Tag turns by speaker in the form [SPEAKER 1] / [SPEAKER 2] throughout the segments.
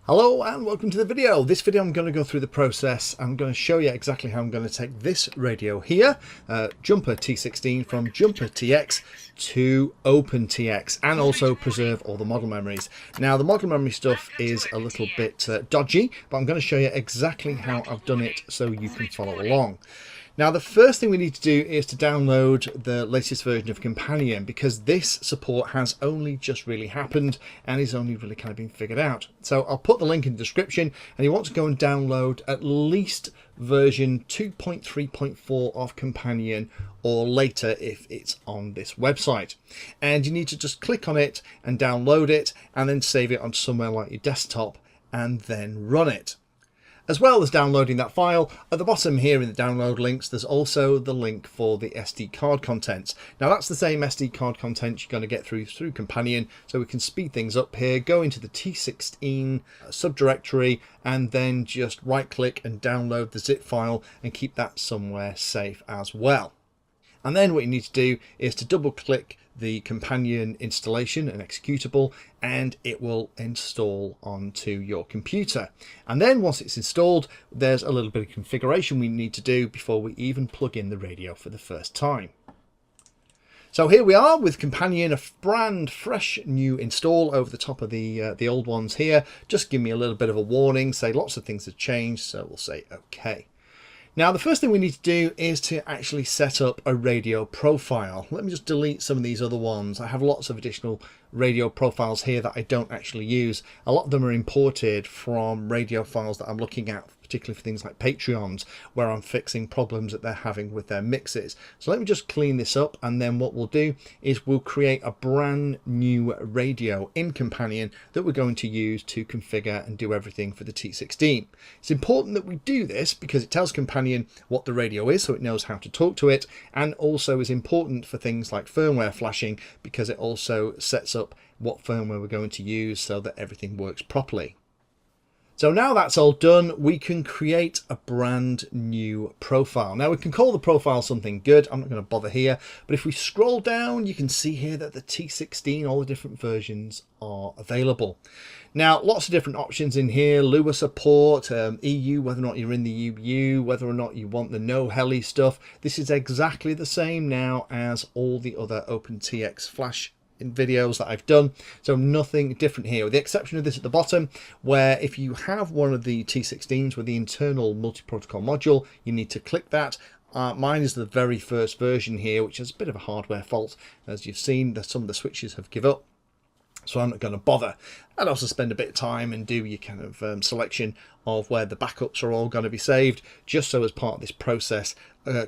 [SPEAKER 1] Hello and welcome to the video. This video I'm going to go through the process. I'm going to show you exactly how I'm going to take this radio here, Jumper T16 from Jumper TX to OpenTX, and also preserve all the model memories. Now the model memory stuff is a little bit dodgy, but I'm going to show you exactly how I've done it so you can follow along. Now the first thing we need to do is to download the latest version of Companion, because this support has only just really happened and is only really kind of being figured out. So I'll put the link in the description, and you want to go and download at least version 2.3.4 of Companion or later if it's on this website. And you need to just click on it and download it and then save it on somewhere like your desktop and then run it. As well as downloading that file, at the bottom here in the download links, there's also the link for the SD card contents. Now that's the same SD card content you're going to get through Companion, so we can speed things up here. Go into the T16 subdirectory and then just right click and download the zip file and keep that somewhere safe as well. And then what you need to do is to double click the Companion installation and executable, and it will install onto your computer. And then once it's installed, there's a little bit of configuration we need to do before we even plug in the radio for the first time. So here we are with Companion, a brand fresh new install over the top of the old ones here. Just give me a little bit of a warning, say lots of things have changed, so we'll say okay. Now the first thing we need to do is to actually set up a radio profile. Let me just delete some of these other ones. I have lots of additional radio profiles here that I don't actually use. A lot of them are imported from radio files that I'm looking at, particularly for things like Patreons, where I'm fixing problems that they're having with their mixes. So let me just clean this up, and then what we'll do is we'll create a brand new radio in Companion that we're going to use to configure and do everything for the T16. It's important that we do this because it tells Companion what the radio is, so it knows how to talk to it, and also is important for things like firmware flashing, because it also sets up what firmware we're going to use so that everything works properly. So now that's all done, we can create a brand new profile. Now we can call the profile something good. I'm not going to bother here, but if we scroll down, you can see here that the T16, all the different versions are available. Now lots of different options in here: Lua support, EU, whether or not you're in the EU, whether or not you want the no heli stuff. This is exactly the same now as all the other OpenTX Flash in videos that I've done, so nothing different here, with the exception of this at the bottom, where if you have one of the T16s with the internal multi-protocol module, you need to click that. Mine is the very first version here, which is a bit of a hardware fault. As you've seen, that some of the switches have given up, so I'm not going to bother. I'd also spend a bit of time and do your kind of selection of where the backups are all going to be saved, just so as part of this process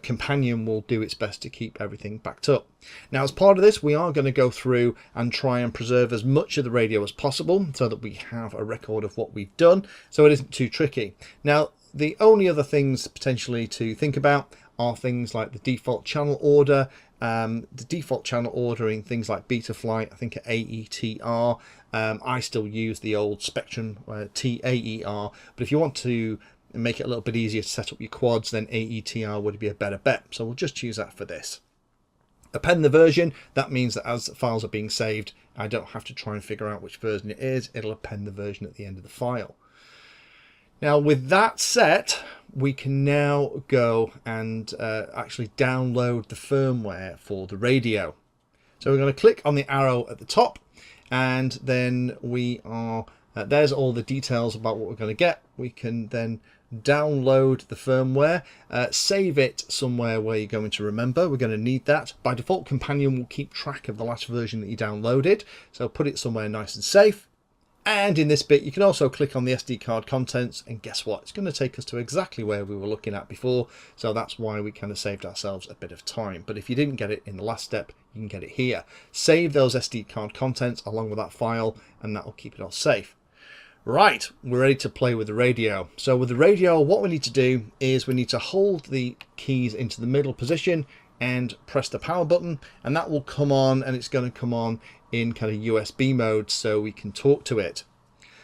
[SPEAKER 1] Companion will do its best to keep everything backed up. Now as part of this, we are going to go through and try and preserve as much of the radio as possible so that we have a record of what we've done, so it isn't too tricky. Now the only other things potentially to think about are things like the default channel order, the default channel ordering things like Betaflight, I think at AETR. I still use the old Spectrum TAER, but if you want to make it a little bit easier to set up your quads, then AETR would be a better bet. So we'll just choose that for this. Append the version. That means that as files are being saved, I don't have to try and figure out which version it is. It'll append the version at the end of the file. Now with that set, we can now go and actually download the firmware for the radio. So we're going to click on the arrow at the top, and then we are there's all the details about what we're going to get. We can then download the firmware, save it somewhere where you're going to remember. We're going to need that. By default, Companion will keep track of the last version that you downloaded, so put it somewhere nice and safe. And in this bit, you can also click on the SD card contents, and guess what? It's going to take us to exactly where we were looking at before, so that's why we kind of saved ourselves a bit of time. But if you didn't get it in the last step, you can get it here. Save those SD card contents along with that file, and that will keep it all safe. Right, we're ready to play with the radio. So with the radio, what we need to do is we need to hold the keys into the middle position and press the power button, and that will come on, and it's going to come on in kind of USB mode so we can talk to it.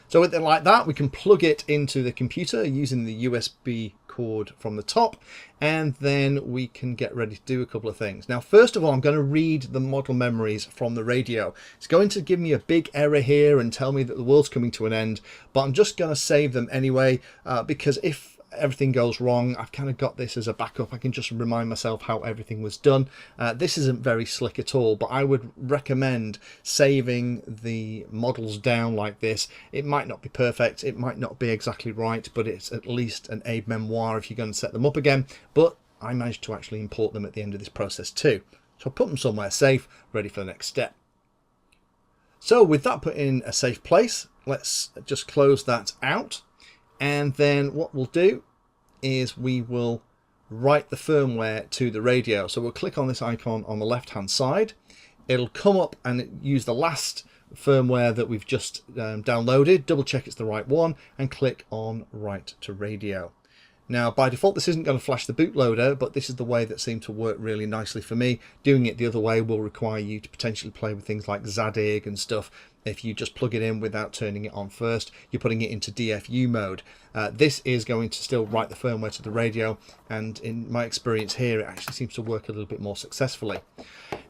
[SPEAKER 1] So with it like that, we can plug it into the computer using the USB cord from the top, and then we can get ready to do a couple of things. Now, first of all, I'm going to read the model memories from the radio. It's going to give me a big error here and tell me that the world's coming to an end, but I'm just going to save them anyway, because if everything goes wrong, I've kind of got this as a backup. I can just remind myself how everything was done. This isn't very slick at all, but I would recommend saving the models down like this. It might not be perfect, it might not be exactly right, but it's at least an aid memoir if you're going to set them up again. But I managed to actually import them at the end of this process too. So I'll put them somewhere safe, ready for the next step. So with that put in a safe place, let's just close that out. And then what we'll do is we will write the firmware to the radio. So we'll click on this icon on the left hand side. It'll come up and use the last firmware that we've just downloaded, double check it's the right one, and click on write to radio. Now, by default, this isn't going to flash the bootloader, but this is the way that seemed to work really nicely for me. Doing it the other way will require you to potentially play with things like Zadig and stuff. If you just plug it in without turning it on first, you're putting it into DFU mode. This is going to still write the firmware to the radio, and in my experience here, it actually seems to work a little bit more successfully.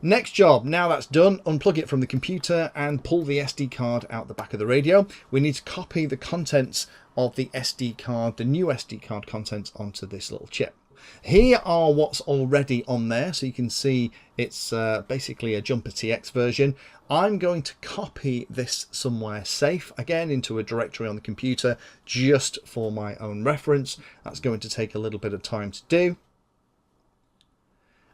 [SPEAKER 1] Next job, now that's done, unplug it from the computer and pull the SD card out the back of the radio. We need to copy the contents of the SD card, the new SD card contents, onto this little chip. Here are what's already on there, so you can see it's basically a Jumper TX version. I'm going to copy this somewhere safe, again into a directory on the computer, just for my own reference. That's going to take a little bit of time to do.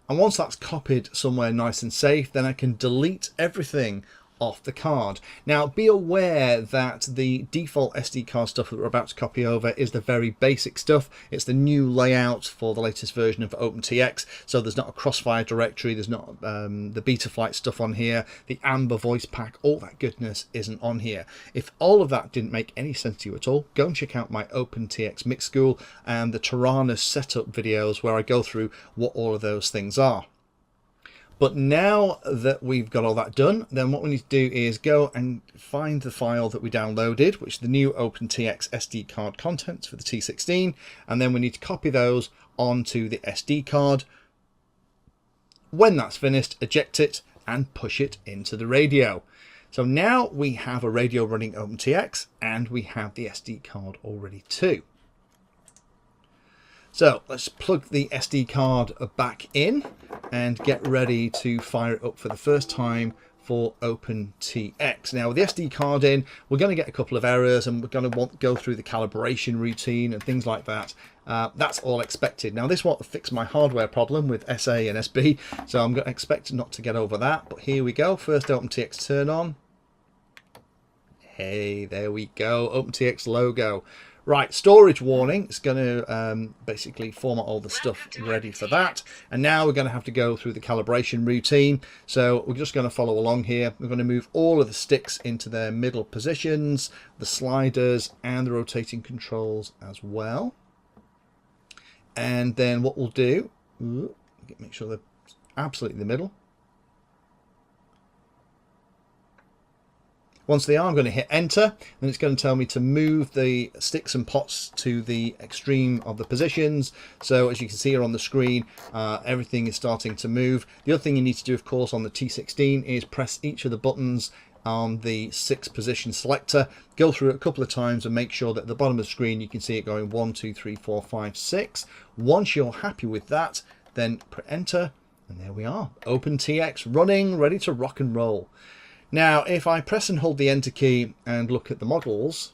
[SPEAKER 1] And once that's copied somewhere nice and safe, then I can delete everything off the card. Now, be aware that the default SD card stuff that we're about to copy over is the very basic stuff. It's the new layout for the latest version of OpenTX, so there's not a Crossfire directory, there's not the Betaflight stuff on here, the Amber voice pack, all that goodness isn't on here. If all of that didn't make any sense to you at all, go and check out my OpenTX Mix School and the Tyrannus setup videos where I go through what all of those things are. But now that we've got all that done, then what we need to do is go and find the file that we downloaded, which is the new OpenTX SD card contents for the T16, and then we need to copy those onto the SD card. When that's finished, eject it and push it into the radio. So now we have a radio running OpenTX, and we have the SD card already too. So let's plug the SD card back in and get ready to fire it up for the first time for OpenTX. Now with the SD card in, we're going to get a couple of errors, and we're going to want to go through the calibration routine and things like that. That's all expected. Now this won't fix my hardware problem with SA and SB, so I'm going to expect not to get over that. But here we go. First OpenTX turn on. Hey, there we go. OpenTX logo. Right, storage warning. It's going to basically format all the stuff ready for that. And now we're going to have to go through the calibration routine. So we're just going to follow along here. We're going to move all of the sticks into their middle positions, the sliders and the rotating controls as well. And then what we'll do, make sure they're absolutely in the middle. Once they are, I'm going to hit enter, and it's going to tell me to move the sticks and pots to the extreme of the positions. So as you can see here on the screen, everything is starting to move. The other thing you need to do, of course, on the T16 is press each of the buttons on the 6 position selector. Go through it a couple of times and make sure that at the bottom of the screen you can see it going 1, 2, 3, 4, 5, 6. Once you're happy with that, then press enter, and there we are. OpenTX running, ready to rock and roll. Now, if I press and hold the enter key and look at the models,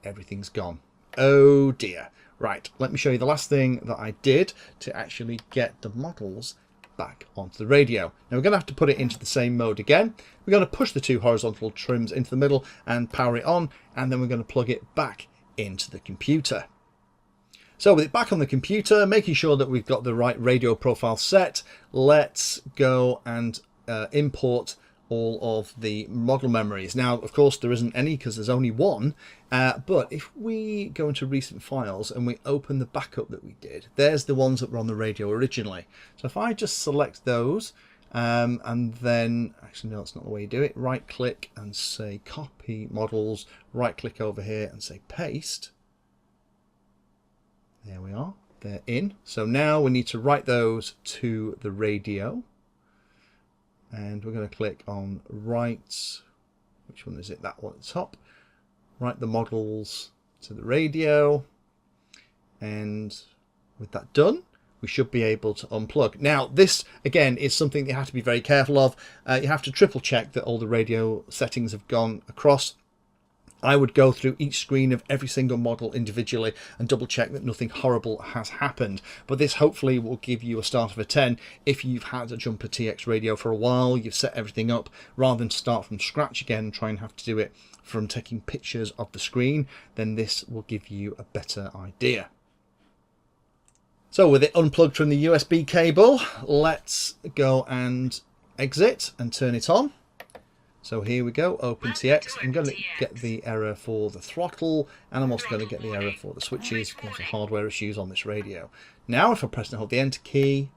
[SPEAKER 1] everything's gone. Oh dear. Right, let me show you the last thing that I did to actually get the models back onto the radio. Now we're going to have to put it into the same mode again. We're going to push the 2 horizontal trims into the middle and power it on, and then we're going to plug it back into the computer. So with it back on the computer, making sure that we've got the right radio profile set, let's go and import all of the model memories. Now, of course, there isn't any because there's only one, but if we go into recent files and we open the backup that we did, there's the ones that were on the radio originally. So if I just select those and then, actually no, that's not the way you do it. Right click and say copy models, right click over here and say paste. There we are, they're in. So now we need to write those to the radio, and we're going to click on write, which one is it, that one at the top, write the models to the radio, and with that done, we should be able to unplug. Now this again is something that you have to be very careful of. You have to triple check that all the radio settings have gone across. I would go through each screen of every single model individually and double check that nothing horrible has happened. But this hopefully will give you a start of a 10 if you've had a Jumper TX radio for a while, you've set everything up, rather than start from scratch again and try and have to do it from taking pictures of the screen. Then this will give you a better idea. So with it unplugged from the USB cable, let's go and exit and turn it on. So here we go, OpenTX. I'm going to get the error for the throttle, and I'm also going to get the error for the switches because of hardware issues on this radio. Now if I press and hold the enter key,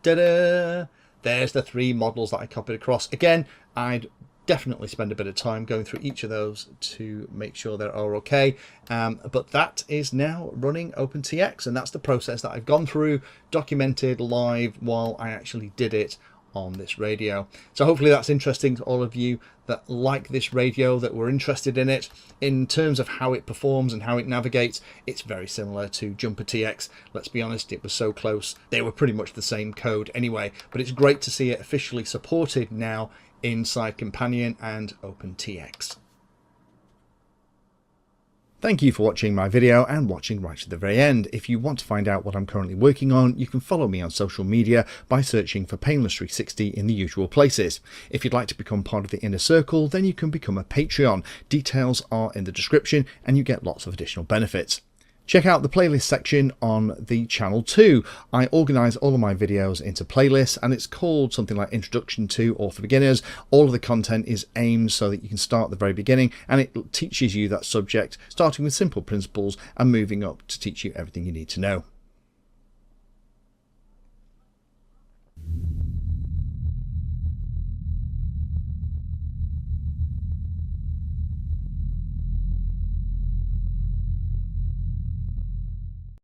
[SPEAKER 1] ta-da! There's the 3 models that I copied across. Again, I'd definitely spend a bit of time going through each of those to make sure they're all okay. But that is now running OpenTX, and that's the process that I've gone through, documented live while I actually did it on this radio. So hopefully that's interesting to all of you that like this radio, that were interested in it. In terms of how it performs and how it navigates, it's very similar to Jumper TX. Let's be honest, it was so close. They were pretty much the same code anyway, but it's great to see it officially supported now inside Companion and OpenTX. Thank you for watching my video and watching right to the very end. If you want to find out what I'm currently working on, you can follow me on social media by searching for Painless360 in the usual places. If you'd like to become part of the inner circle, then you can become a Patreon. Details are in the description and you get lots of additional benefits. Check out the playlist section on the channel too. I organise all of my videos into playlists, and it's called something like Introduction to or for Beginners. All of the content is aimed so that you can start at the very beginning, and it teaches you that subject, starting with simple principles and moving up to teach you everything you need to know.